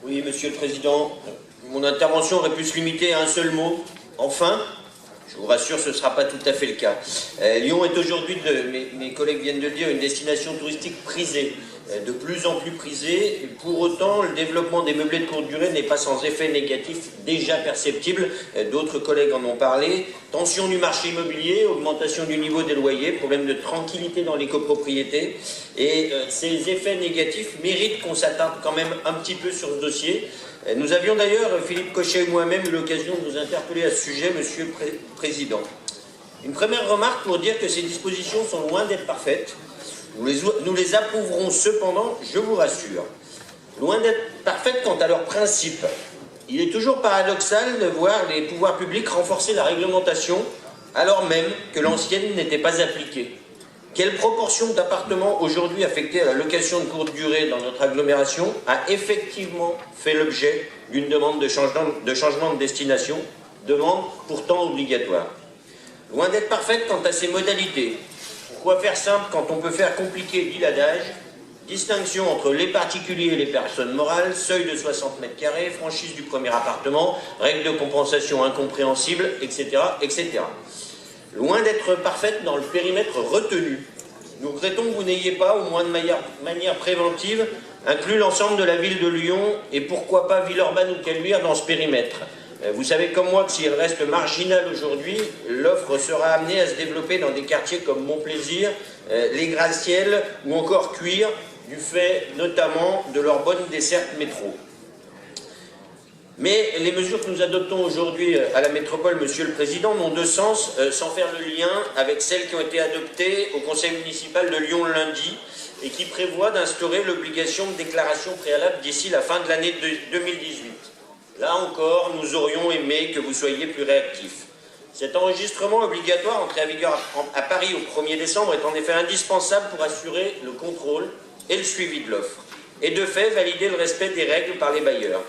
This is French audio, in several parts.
Oui, Monsieur le Président, mon intervention aurait pu se limiter à un seul mot. Enfin, je vous rassure, ce ne sera pas tout à fait le cas. Lyon est aujourd'hui, mes collègues viennent de le dire, une destination touristique prisée, de plus en plus prisée. Et pour autant, le développement des meublés de courte durée n'est pas sans effet négatif déjà perceptible. D'autres collègues en ont parlé. Tension du marché immobilier, augmentation du niveau des loyers, problème de tranquillité dans les copropriétés. Et ces effets négatifs méritent qu'on s'attarde quand même un petit peu sur ce dossier. Nous avions d'ailleurs, Philippe Cochet et moi-même, eu l'occasion de vous interpeller à ce sujet, Monsieur le Président. Une première remarque pour dire que ces dispositions sont loin d'être parfaites. Nous les approuverons cependant, je vous rassure. Loin d'être parfaites quant à leur principe. Il est toujours paradoxal de voir les pouvoirs publics renforcer la réglementation alors même que l'ancienne n'était pas appliquée. Quelle proportion d'appartements aujourd'hui affectés à la location de courte durée dans notre agglomération a effectivement fait l'objet d'une demande de changement de destination, demande pourtant obligatoire? Loin d'être parfaite quant à ses modalités. Pourquoi faire simple quand on peut faire compliqué, dit l'adage? Distinction entre les particuliers et les personnes morales, seuil de 60 mètres carrés, franchise du premier appartement, règles de compensation incompréhensibles, etc., etc. Loin d'être parfaite dans le périmètre retenu. Nous regrettons que vous n'ayez pas, au moins de manière préventive, inclus l'ensemble de la ville de Lyon et pourquoi pas Villeurbanne ou Caluire dans ce périmètre. Vous savez comme moi que si elle reste marginale aujourd'hui, l'offre sera amenée à se développer dans des quartiers comme Montplaisir, les Gratte-Ciel ou encore Cuire, du fait notamment de leur bonne desserte métro. Mais les mesures que nous adoptons aujourd'hui à la métropole, Monsieur le Président, n'ont de sens sans faire le lien avec celles qui ont été adoptées au conseil municipal de Lyon lundi et qui prévoient d'instaurer l'obligation de déclaration préalable d'ici la fin de l'année 2018. Là encore, nous aurions aimé que vous soyez plus réactifs. Cet enregistrement obligatoire entré en vigueur à Paris au 1er décembre est en effet indispensable pour assurer le contrôle et le suivi de l'offre et de fait valider le respect des règles par les bailleurs.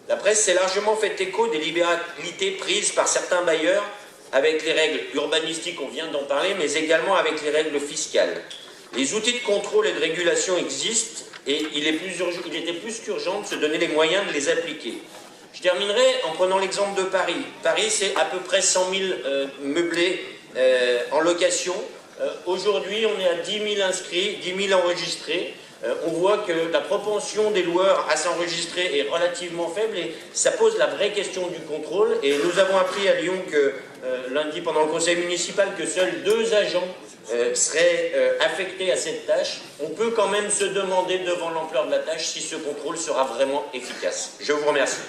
La presse s'est largement fait écho des libéralités prises par certains bailleurs avec les règles urbanistiques, on vient d'en parler, mais également avec les règles fiscales. Les outils de contrôle et de régulation existent et il était plus qu'urgent de se donner les moyens de les appliquer. Je terminerai en prenant l'exemple de Paris. Paris, c'est à peu près 100 000 meublés en location. Aujourd'hui, on est à 10 000 inscrits, 10 000 enregistrés. On voit que la propension des loueurs à s'enregistrer est relativement faible et ça pose la vraie question du contrôle. Et nous avons appris à Lyon que lundi pendant le conseil municipal que seuls 2 agents seraient affectés à cette tâche. On peut quand même se demander devant l'ampleur de la tâche si ce contrôle sera vraiment efficace. Je vous remercie.